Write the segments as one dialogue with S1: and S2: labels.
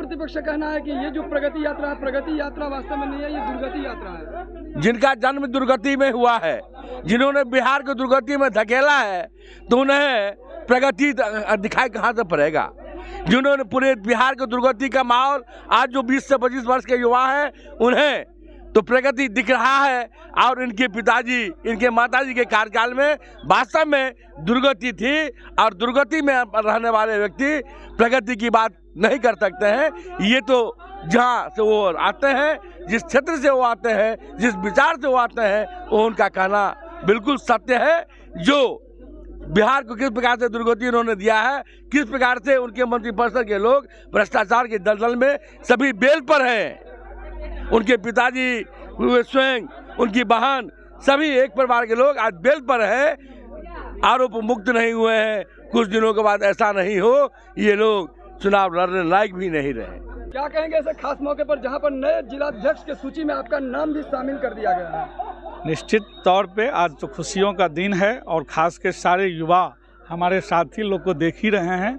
S1: प्रतिपक्ष का कहना है कि ये जो प्रगति यात्रा है, प्रगति यात्रा वास्तव में नहीं है, ये दुर्गति यात्रा है।
S2: जिनका जन्म दुर्गति में हुआ है, जिन्होंने बिहार को दुर्गति में धकेला है, तो उन्हें प्रगति दिखाई कहाँ से पड़ेगा। जिन्होंने पूरे बिहार को दुर्गति का माहौल, आज जो 20 से 25 वर्ष के युवा हैं, उन्हें तो प्रगति दिख रहा है, और इनके पिताजी, इनके माताजी के कार्यकाल में वास्तव में दुर्गति थी, और दुर्गति में रहने वाले व्यक्ति प्रगति की बात नहीं कर सकते हैं। ये तो जहाँ से वो आते हैं, जिस क्षेत्र से वो आते हैं, जिस विचार से वो आते हैं, वो उनका कहना बिल्कुल सत्य है। जो बिहार को किस प्रकार से दुर्गति उन्होंने दिया है, किस प्रकार से उनके मंत्रिपरिषद के लोग भ्रष्टाचार के दलदल में सभी बेल पर हैं। उनके पिताजी, वे स्वयं, उनकी बहन, सभी एक परिवार के लोग आज बेल पर है, आरोप मुक्त नहीं हुए हैं। कुछ दिनों के बाद ऐसा नहीं हो, ये लोग चुनाव लड़ने लायक भी नहीं रहे।
S1: क्या कहेंगे ऐसे खास मौके पर जहां पर नए जिलाध्यक्ष की सूची में आपका नाम भी शामिल कर दिया गया है?
S3: निश्चित तौर पे आज तो खुशियों का दिन है, और खास के सारे युवा हमारे साथी लोग को देख ही रहे हैं।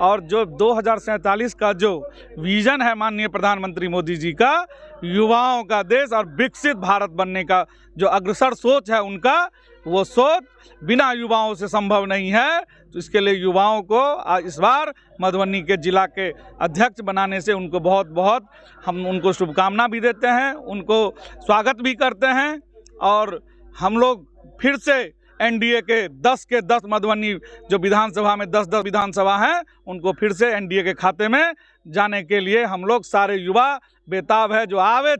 S3: और जो 2047 का जो विजन है माननीय प्रधानमंत्री मोदी जी का, युवाओं का देश और विकसित भारत बनने का जो अग्रसर सोच है उनका, वो सोच बिना युवाओं से संभव नहीं है। तो इसके लिए युवाओं को इस बार मधुबनी के जिला के अध्यक्ष बनाने से उनको बहुत बहुत हम उनको शुभकामना भी देते हैं, उनको स्वागत भी करते हैं। और हम लोग फिर से एनडीए के 10 के 10 मधुबनी जो विधानसभा में 10-10 विधानसभा हैं, उनको फिर से एनडीए के खाते में जाने के लिए हम लोग सारे युवा बेताब है। जो आवे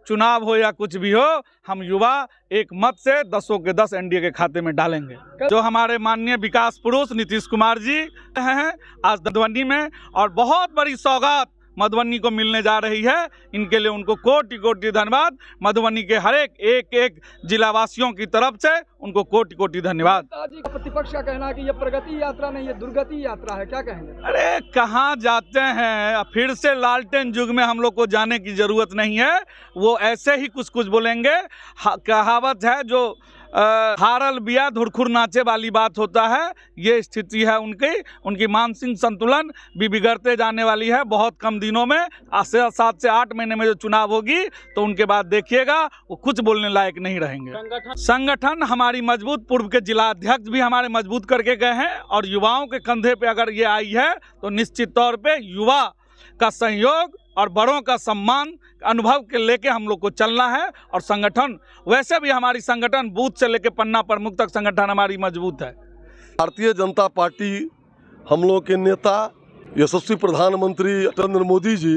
S3: चुनाव हो या कुछ भी हो, हम युवा एक मत से 10 के 10 एनडीए के खाते में डालेंगे। जो हमारे माननीय विकास पुरुष नीतीश कुमार जी हैं आज मधुबनी में, और बहुत बड़ी सौगात मधुबनी को मिलने जा रही है, इनके लिए उनको कोटि कोटि धन्यवाद। मधुबनी के हर एक जिलावासियों की तरफ से उनको कोटि कोटि धन्यवाद।
S1: प्रतिपक्ष का कहना है कि ये प्रगति यात्रा नहीं, ये दुर्गति यात्रा है, क्या कहेंगे?
S3: अरे कहाँ जाते हैं, फिर से लालटेन युग में हम लोग को जाने की जरूरत नहीं है। वो ऐसे ही कुछ बिलेंगे। कहावत है जो हारल बिया धुरखुर नाचे वाली बात होता है, ये स्थिति है उनकी मानसिक संतुलन भी बिगड़ते जाने वाली है। बहुत कम दिनों में 7 से 8 महीने में जो चुनाव होगी, तो उनके बाद देखिएगा वो कुछ बोलने लायक नहीं रहेंगे। संगठन हमारी मजबूत, पूर्व के जिला अध्यक्ष भी हमारे मजबूत करके गए हैं, और युवाओं के कंधे पे अगर ये आई है, तो निश्चित तौर पे युवा का सहयोग और बड़ों का सम्मान अनुभव के लेके हम लोग को चलना है। और संगठन वैसे भी हमारी संगठन बूथ से लेके पन्ना प्रमुख तक संगठन हमारी मजबूत है।
S4: भारतीय जनता पार्टी, हम लोग के नेता यशस्वी प्रधानमंत्री नरेंद्र मोदी जी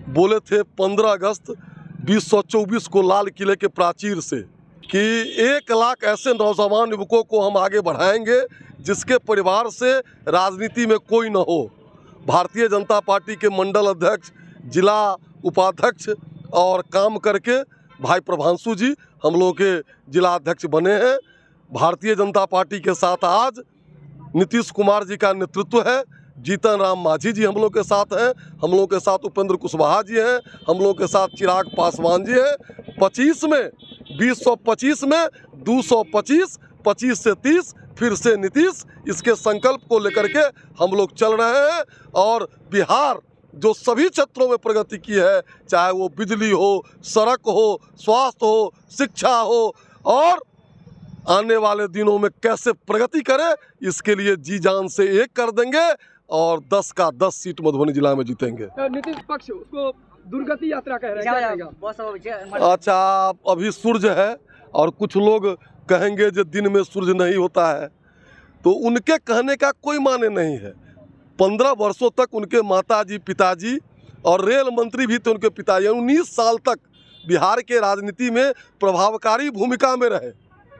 S4: बोले थे 15 अगस्त 2024 को लाल किले के प्राचीर से कि 1 लाख ऐसे नौजवान युवकों को हम आगे बढ़ाएंगे जिसके परिवार से राजनीति में कोई न हो। भारतीय जनता पार्टी के मंडल अध्यक्ष, जिला उपाध्यक्ष और काम करके भाई प्रभांशु जी हम लोग के जिला अध्यक्ष बने हैं। भारतीय जनता पार्टी के साथ आज नीतीश कुमार जी का नेतृत्व है, जीतन राम मांझी जी हम लोग के साथ हैं, हम लोग के साथ उपेंद्र कुशवाहा जी हैं, हम लोग के साथ चिराग पासवान जी हैं। 25 में 2025 में 225, 25 से 30 फिर से नीतीश, इसके संकल्प को लेकर के हम लोग चल रहे हैं। और बिहार जो सभी क्षेत्रों में प्रगति की है, चाहे वो बिजली हो, सड़क हो, स्वास्थ्य हो, शिक्षा हो, और आने वाले दिनों में कैसे प्रगति करे, इसके लिए जी जान से एक कर देंगे और 10 का 10 सीट मधुबनी जिला में जीतेंगे।
S1: नीतीश पक्ष उसको दुर्गति यात्रा कह रहे हैं।
S4: अच्छा, अभी सूरज है और कुछ लोग कहेंगे जो दिन में सूरज नहीं होता है, तो उनके कहने का कोई माने नहीं है। 15 वर्षों तक उनके माताजी, पिताजी और रेल मंत्री भी थे उनके पिताजी। 19 साल तक बिहार के राजनीति में प्रभावकारी भूमिका में रहे,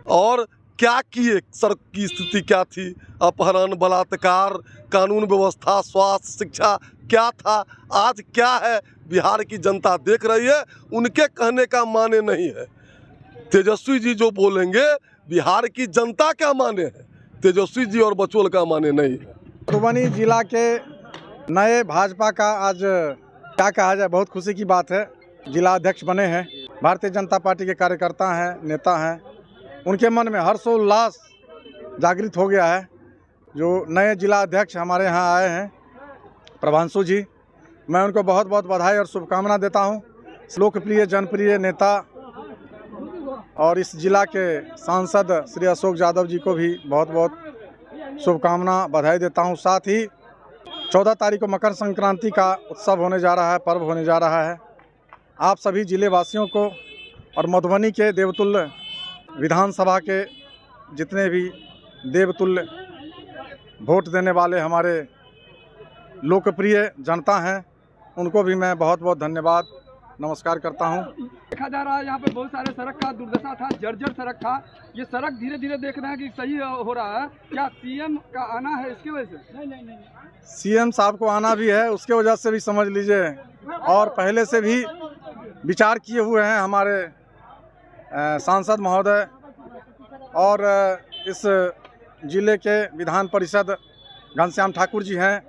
S4: और क्या किए, सड़क की स्थिति क्या थी, अपहरण, बलात्कार, कानून व्यवस्था, स्वास्थ्य, शिक्षा क्या था, आज क्या है, बिहार की जनता देख रही है। उनके कहने का माने नहीं है। तेजस्वी जी जो बोलेंगे, बिहार की जनता क्या माने है, तेजस्वी जी और बचोल का माने नहीं है।
S5: मधुबनी जिला के नए भाजपा का आज क्या कहा जाए, बहुत खुशी की बात है। जिला अध्यक्ष बने हैं, भारतीय जनता पार्टी के कार्यकर्ता हैं, नेता हैं, उनके मन में हर्षोल्लास जागृत हो गया है। जो नए जिला अध्यक्ष हमारे यहाँ आए हैं प्रभांशु जी, मैं उनको बहुत बहुत बधाई और शुभकामना देता हूँ। लोकप्रिय जनप्रिय नेता और इस जिला के सांसद श्री अशोक यादव जी को भी बहुत बहुत शुभकामना बधाई देता हूँ। साथ ही 14 तारीख को मकर संक्रांति का उत्सव होने जा रहा है, पर्व होने जा रहा है। आप सभी जिले वासियों को और मधुबनी के देवतुल्य विधानसभा के जितने भी देवतुल्य वोट देने वाले हमारे लोकप्रिय जनता हैं, उनको भी मैं बहुत बहुत धन्यवाद नमस्कार करता हूं।
S1: देखा जा रहा है यहाँ पे बहुत सारे सड़क का दुर्दशा था, जर्जर सड़क था। ये सड़क धीरे धीरे देख रहे हैं कि सही हो रहा है। क्या सीएम का आना है इसकी वजह से? नहीं।
S5: सीएम साहब को आना भी है, उसके वजह से भी समझ लीजिए, और पहले से भी विचार किए हुए हैं हमारे सांसद महोदय और इस जिले के विधान परिषद घनश्याम ठाकुर जी हैं,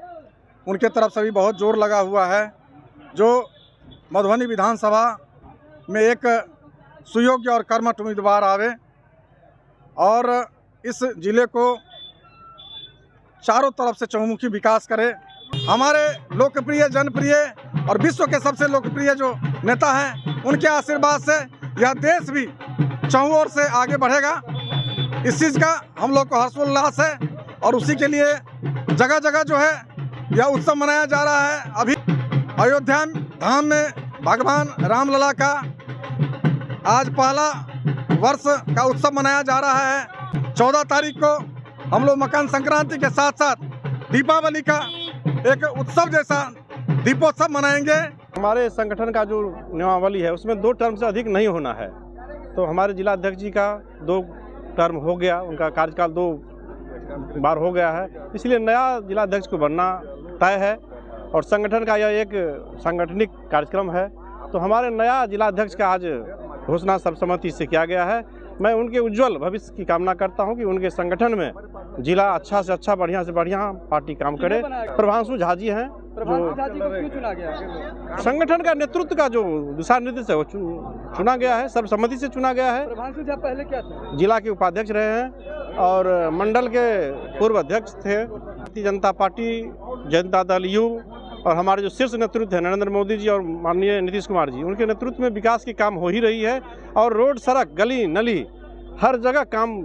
S5: उनके तरफ से भी बहुत जोर लगा हुआ है जो मधुबनी विधानसभा में एक सुयोग्य और कर्मठ उम्मीदवार आवे और इस जिले को चारों तरफ से चहुमुखी विकास करे। हमारे लोकप्रिय जनप्रिय और विश्व के सबसे लोकप्रिय जो नेता हैं, उनके आशीर्वाद से यह देश भी चहुं ओर से आगे बढ़ेगा। इस चीज़ का हम लोग को हर्षोल्लास है और उसी के लिए जगह जगह जो है यह उत्सव मनाया जा रहा है। अभी अयोध्या धाम में भगवान रामलला का आज पहला वर्ष का उत्सव मनाया जा रहा है। 14 तारीख को हम लोग मकर संक्रांति के साथ साथ दीपावली का एक उत्सव जैसा दीपोत्सव मनाएंगे।
S6: हमारे संगठन का जो नियमावली है उसमें 2 टर्म से अधिक नहीं होना है, तो हमारे जिला अध्यक्ष जी का 2 टर्म हो गया, उनका कार्यकाल 2 बार हो गया है, इसलिए नया जिला अध्यक्ष को बनना तय है और संगठन का यह एक सांगठनिक कार्यक्रम है। तो हमारे नया जिला अध्यक्ष का आज घोषणा सर्वसम्मति से किया गया है। मैं उनके उज्जवल भविष्य की कामना करता हूं कि उनके संगठन में जिला अच्छा से अच्छा, बढ़िया से बढ़िया पार्टी काम करे। प्रभांशु झा जी हैं जो
S1: चुना गया
S6: संगठन का नेतृत्व का जो दिशा निर्देश है वो चुना गया है, सर्वसम्मति से चुना गया है।
S1: प्रभांशु झा पहले क्या थे?
S6: जिला के उपाध्यक्ष रहे हैं और मंडल के पूर्व अध्यक्ष थे। भारतीय जनता पार्टी, जनता दल यू और हमारे जो शीर्ष नेतृत्व है नरेंद्र मोदी जी और माननीय नीतीश कुमार जी, उनके नेतृत्व में विकास की काम हो ही रही है और रोड, सड़क, गली नली हर जगह काम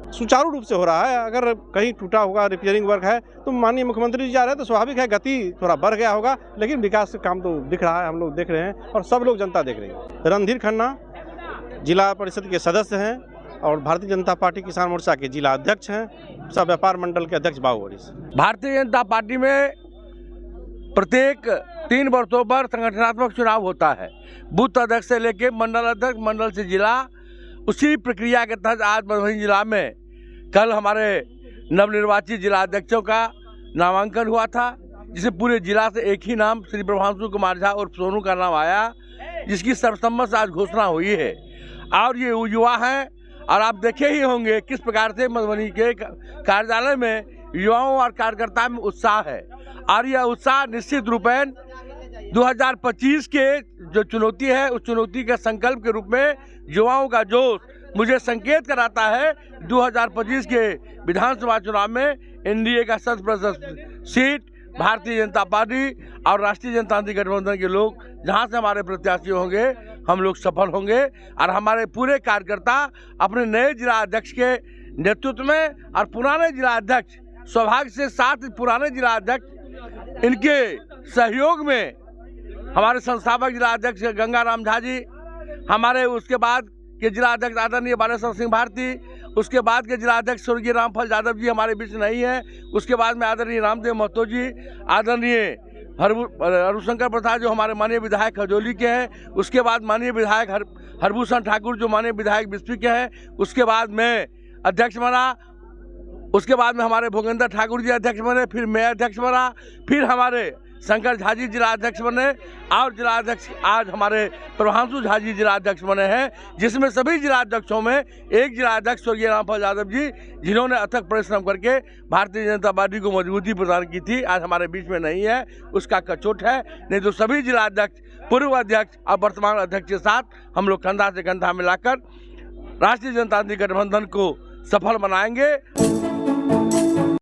S6: सुचारू रूप से हो रहा है। अगर कहीं टूटा हुआ रिपेयरिंग वर्क है तो माननीय मुख्यमंत्री जी जा रहे हैं तो स्वाभाविक है गति थोड़ा बढ़ गया होगा, लेकिन विकास का काम तो दिख रहा है, हम लोग देख रहे हैं और सब लोग जनता देख रही है। रणधीर खन्ना जिला परिषद के सदस्य हैं और भारतीय जनता पार्टी किसान मोर्चा के जिला अध्यक्ष हैं, सब व्यापार मंडल के अध्यक्ष बाबू वरिस।
S2: भारतीय जनता पार्टी में प्रत्येक 3 वर्षों पर संगठनात्मक चुनाव होता है, बूथ अध्यक्ष से लेकर मंडल अध्यक्ष, मंडल से जिला। उसी प्रक्रिया के तहत आज मधुबनी जिला में कल हमारे नवनिर्वाचित जिला अध्यक्षों का नामांकन हुआ था, जिसे पूरे जिला से एक ही नाम श्री प्रभांशु कुमार झा और सोनू का नाम आया, जिसकी सर्वसम्मत से आज घोषणा हुई है। और ये युवा हैं और आप देखे ही होंगे किस प्रकार से मधुबनी के कार्यालय में युवाओं और कार्यकर्ताओं में उत्साह है और यह उत्साह निश्चित रूपेण 2025 के जो चुनौती है उस चुनौती के संकल्प के रूप में युवाओं का जोश मुझे संकेत कराता है 2025 के विधानसभा चुनाव में एनडीए का 100% सीट भारतीय जनता पार्टी और राष्ट्रीय जनतांत्रिक गठबंधन के लोग जहां से हमारे प्रत्याशी होंगे हम लोग सफल होंगे और हमारे पूरे कार्यकर्ता अपने नए जिला अध्यक्ष के नेतृत्व में और पुराने जिला अध्यक्ष सौभाग्य से 7 पुराने जिला अध्यक्ष इनके सहयोग में हमारे संस्थापक जिला अध्यक्ष गंगाराम झा जी, हमारे उसके बाद के जिला अध्यक्ष आदरणीय बालेश्वर सिंह भारती, उसके बाद के जिला अध्यक्ष स्वर्गीय रामफल यादव जी हमारे बीच नहीं है, उसके बाद में आदरणीय रामदेव महतो जी, आदरणीय हरिशंकर प्रसाद जो हमारे माननीय विधायक खजौली के हैं, उसके बाद माननीय विधायक हरभूषण ठाकुर जो माननीय विधायक बिस्फी के हैं, उसके बाद मैं अध्यक्ष बना, उसके बाद में हमारे भोगेंद्र ठाकुर जी अध्यक्ष बने, फिर मैं अध्यक्ष बना, फिर हमारे शंकर झा जी जिला अध्यक्ष बने और जिला अध्यक्ष आज हमारे प्रभांशु झा जी जिला अध्यक्ष बने हैं, जिसमें सभी जिला अध्यक्षों में एक जिला अध्यक्ष स्वर्गीय रामफल यादव जी जिन्होंने अथक परिश्रम करके भारतीय जनता पार्टी को मजबूती प्रदान की थी, आज हमारे बीच में नहीं है, उसका कचोट है। नहीं तो सभी जिला अध्यक्ष, पूर्व अध्यक्ष और वर्तमान अध्यक्ष के साथ हम लोग कंधा से कंधा मिलाकर राष्ट्रीय जनतांत्रिक गठबंधन को सफल बनाएंगे।